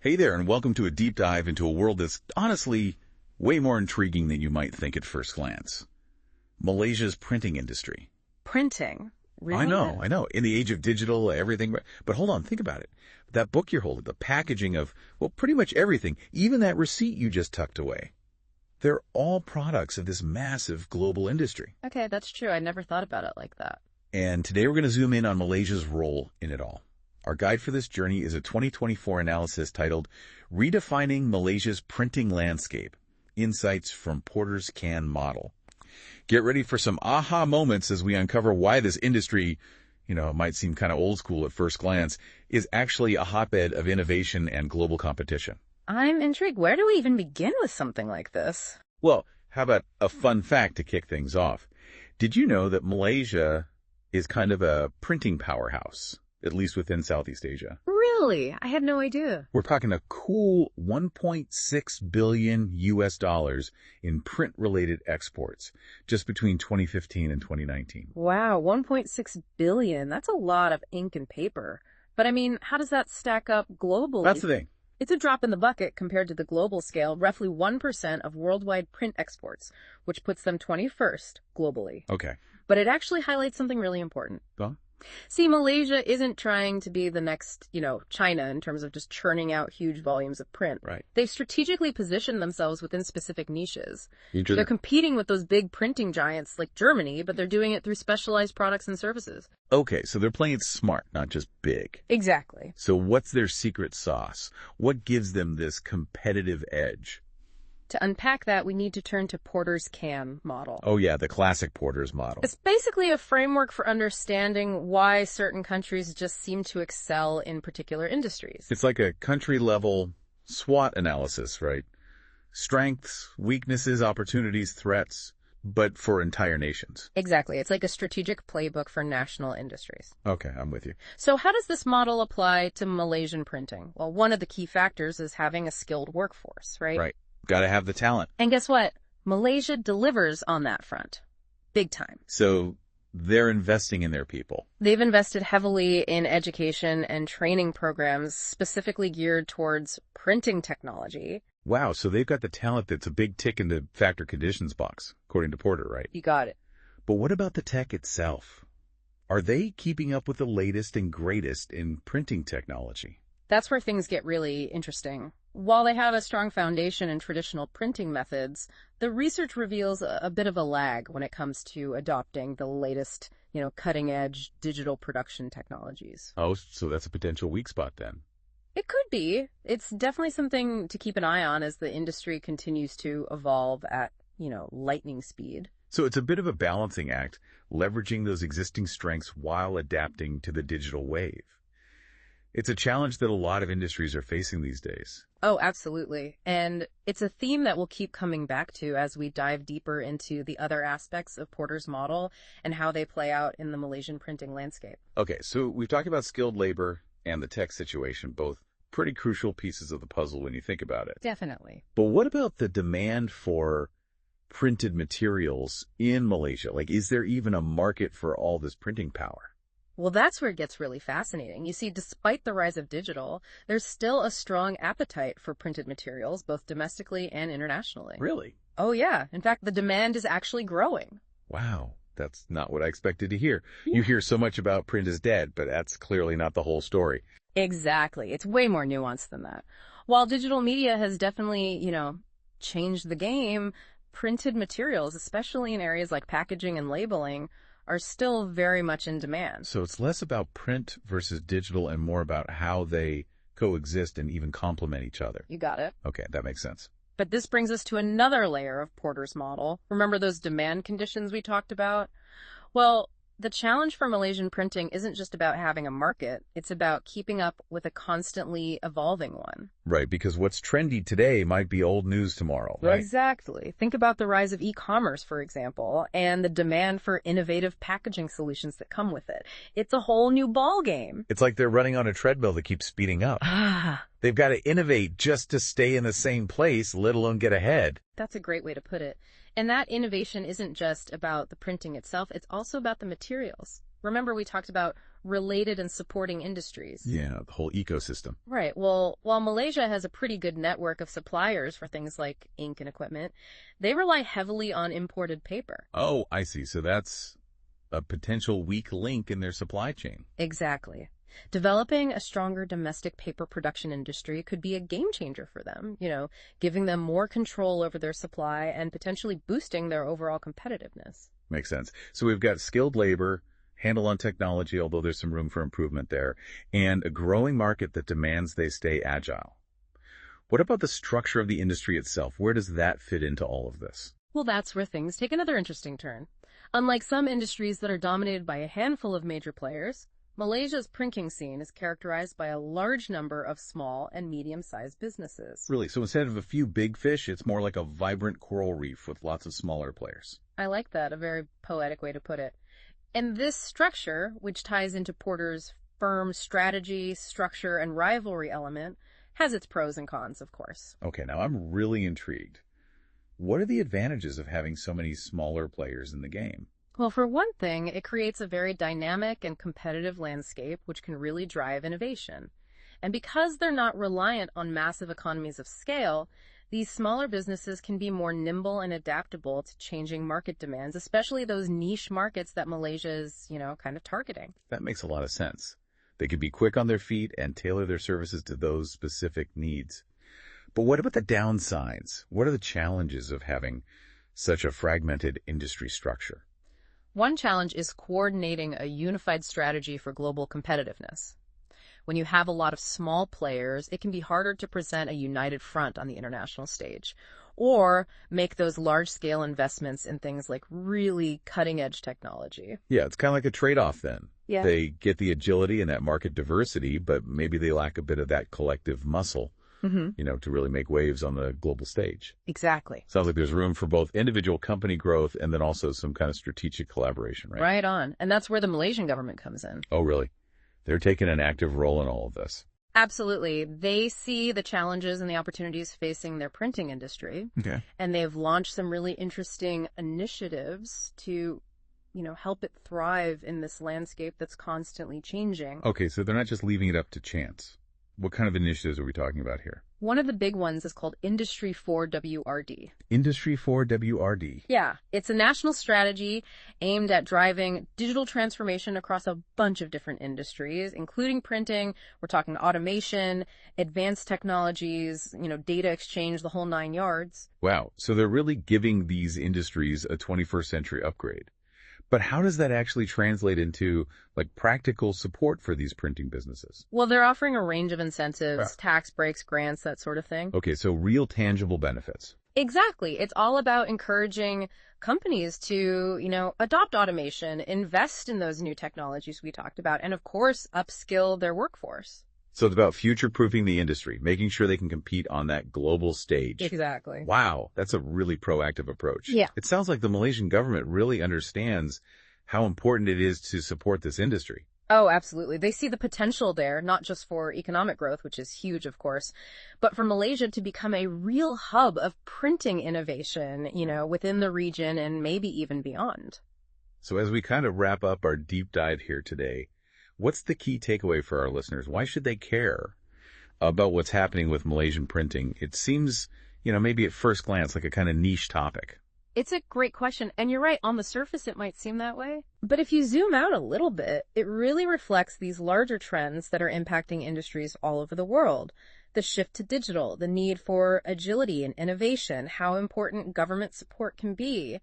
Hey there, and welcome to a deep dive into a world that's honestly way more intriguing than you might think at first glance. Malaysia's printing industry. Printing? Really? I know. In the age of digital, everything. But hold on, think about it. That book you're holding, the packaging of, well, pretty much everything, even that receipt you just tucked away. They're all products of this massive global industry. Okay, that's true. I never thought about it like that. And today we're going to zoom in on Malaysia's role in it all. Our guide for this journey is a 2024 analysis titled Redefining Malaysia's Printing Landscape, Insights from Porter's Can Model. Get ready for some aha moments as we uncover why this industry, it might seem kind of old school at first glance, is actually a hotbed of innovation and global competition. I'm intrigued. Where do we even begin with something like this? Well, how about a fun fact to kick things off? Did you know that Malaysia is kind of a printing powerhouse, at least within Southeast Asia? Really? I had no idea. We're talking a cool $1.6 billion in print-related exports just between 2015 and 2019. Wow, 1.6 billion. That's a lot of ink and paper. But I mean, how does that stack up globally? That's the thing. It's a drop in the bucket compared to the global scale, roughly 1% of worldwide print exports, which puts them 21st globally. Okay. But it actually highlights something really important. Well? See, Malaysia isn't trying to be the next, China in terms of just churning out huge volumes of print. Right. They've strategically positioned themselves within specific niches. Interesting. They're competing with those big printing giants like Germany, but they're doing it through specialized products and services. Okay, so they're playing it smart, not just big. Exactly. So what's their secret sauce? What gives them this competitive edge? To unpack that, we need to turn to Porter's Can model. Oh yeah, the classic Porter's model. It's basically a framework for understanding why certain countries just seem to excel in particular industries. It's like a country-level SWOT analysis, right? Strengths, weaknesses, opportunities, threats, but for entire nations. Exactly. It's like a strategic playbook for national industries. Okay, I'm with you. So how does this model apply to Malaysian printing? Well, one of the key factors is having a skilled workforce, right? Right. Got to have the talent. And guess what? Malaysia delivers on that front. Big time. So they're investing in their people. They've invested heavily in education and training programs specifically geared towards printing technology. Wow, so they've got the talent that's a big tick in the factor conditions box, according to Porter, right? You got it. But what about the tech itself? Are they keeping up with the latest and greatest in printing technology? That's where things get really interesting. While they have a strong foundation in traditional printing methods, the research reveals a bit of a lag when it comes to adopting the latest, cutting-edge digital production technologies. Oh, so that's a potential weak spot then. It could be. It's definitely something to keep an eye on as the industry continues to evolve at, lightning speed. So it's a bit of a balancing act, leveraging those existing strengths while adapting to the digital wave. It's a challenge that a lot of industries are facing these days. Oh, absolutely. And it's a theme that we'll keep coming back to as we dive deeper into the other aspects of Porter's model and how they play out in the Malaysian printing landscape. Okay, so we've talked about skilled labor and the tech situation, both pretty crucial pieces of the puzzle when you think about it. Definitely. But what about the demand for printed materials in Malaysia? Like, is there even a market for all this printing power? Well, that's where it gets really fascinating. You see, despite the rise of digital, there's still a strong appetite for printed materials, both domestically and internationally. Really? Oh, yeah. In fact, the demand is actually growing. Wow. That's not what I expected to hear. You hear so much about print is dead, but that's clearly not the whole story. Exactly. It's way more nuanced than that. While digital media has definitely, changed the game, printed materials, especially in areas like packaging and labeling, are still very much in demand. So it's less about print versus digital and more about how they coexist and even complement each other. You got it. Okay, that makes sense. But this brings us to another layer of Porter's model. Remember those demand conditions we talked about? Well, the challenge for Malaysian printing isn't just about having a market. It's about keeping up with a constantly evolving one. Right, because what's trendy today might be old news tomorrow, right? Exactly. Think about the rise of e-commerce, for example, and the demand for innovative packaging solutions that come with it. It's a whole new ball game. It's like they're running on a treadmill that keeps speeding up. They've got to innovate just to stay in the same place, let alone get ahead. That's a great way to put it. And that innovation isn't just about the printing itself, it's also about the materials. Remember we talked about related and supporting industries. Yeah, the whole ecosystem. Right. Well, while Malaysia has a pretty good network of suppliers for things like ink and equipment, they rely heavily on imported paper. Oh, I see. So that's a potential weak link in their supply chain. Exactly. Developing a stronger domestic paper production industry could be a game changer for them, giving them more control over their supply and potentially boosting their overall competitiveness. Makes sense. So we've got skilled labor, handle on technology, although there's some room for improvement there, and a growing market that demands they stay agile. What about the structure of the industry itself? Where does that fit into all of this? Well, that's where things take another interesting turn. Unlike some industries that are dominated by a handful of major players, Malaysia's printing scene is characterized by a large number of small and medium-sized businesses. Really? So instead of a few big fish, it's more like a vibrant coral reef with lots of smaller players. I like that, a very poetic way to put it. And this structure, which ties into Porter's firm strategy, structure, and rivalry element, has its pros and cons, of course. Okay, now I'm really intrigued. What are the advantages of having so many smaller players in the game? Well, for one thing, it creates a very dynamic and competitive landscape, which can really drive innovation. And because they're not reliant on massive economies of scale, these smaller businesses can be more nimble and adaptable to changing market demands, especially those niche markets that Malaysia is, kind of targeting. That makes a lot of sense. They could be quick on their feet and tailor their services to those specific needs. But what about the downsides? What are the challenges of having such a fragmented industry structure? One challenge is coordinating a unified strategy for global competitiveness. When you have a lot of small players, it can be harder to present a united front on the international stage, or make those large-scale investments in things like really cutting-edge technology. Yeah, it's kind of like a trade-off then. Yeah. They get the agility and that market diversity, but maybe they lack a bit of that collective muscle, to really make waves on the global stage. Exactly. Sounds like there's room for both individual company growth and then also some kind of strategic collaboration, right? Right on. And that's where the Malaysian government comes in. Oh, really? They're taking an active role in all of this. Absolutely. They see the challenges and the opportunities facing their printing industry. Okay. And they've launched some really interesting initiatives to, help it thrive in this landscape that's constantly changing. Okay, so they're not just leaving it up to chance. What kind of initiatives are we talking about here? One of the big ones is called Industry 4WRD. Industry 4WRD. Yeah, it's a national strategy aimed at driving digital transformation across a bunch of different industries, including printing. We're talking automation, advanced technologies, data exchange, the whole 9 yards. Wow, so they're really giving these industries a 21st century upgrade. But how does that actually translate into, practical support for these printing businesses? Well, they're offering a range of incentives, tax breaks, grants, that sort of thing. Okay, so real tangible benefits. Exactly. It's all about encouraging companies to, adopt automation, invest in those new technologies we talked about, and of course, upskill their workforce. So it's about future-proofing the industry, making sure they can compete on that global stage. Exactly. Wow, that's a really proactive approach. Yeah. It sounds like the Malaysian government really understands how important it is to support this industry. Oh, absolutely. They see the potential there, not just for economic growth, which is huge, of course, but for Malaysia to become a real hub of printing innovation, within the region and maybe even beyond. So as we kind of wrap up our deep dive here today, what's the key takeaway for our listeners? Why should they care about what's happening with Malaysian printing? It seems, maybe at first glance like a kind of niche topic. It's a great question, and you're right, on the surface it might seem that way. But if you zoom out a little bit, it really reflects these larger trends that are impacting industries all over the world. The shift to digital, the need for agility and innovation, how important government support can be.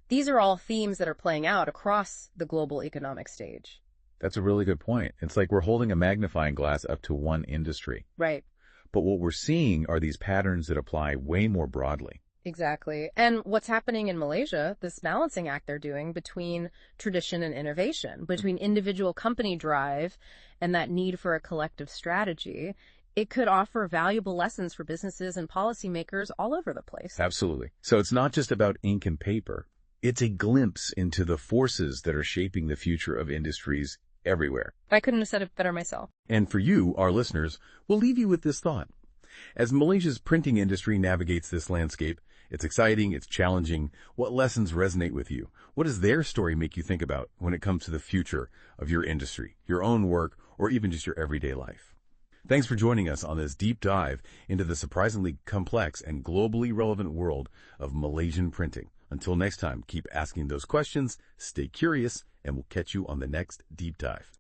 These are all themes that are playing out across the global economic stage. That's a really good point. It's like we're holding a magnifying glass up to one industry. Right. But what we're seeing are these patterns that apply way more broadly. Exactly. And what's happening in Malaysia, this balancing act they're doing between tradition and innovation, between individual company drive and that need for a collective strategy, it could offer valuable lessons for businesses and policymakers all over the place. Absolutely. So it's not just about ink and paper. It's a glimpse into the forces that are shaping the future of industries everywhere. I couldn't have said it better myself. And for you, our listeners, we'll leave you with this thought. As Malaysia's printing industry navigates this landscape, it's exciting, it's challenging. What lessons resonate with you? What does their story make you think about when it comes to the future of your industry, your own work, or even just your everyday life? Thanks for joining us on this deep dive into the surprisingly complex and globally relevant world of Malaysian printing. Until next time, keep asking those questions, stay curious, and we'll catch you on the next deep dive.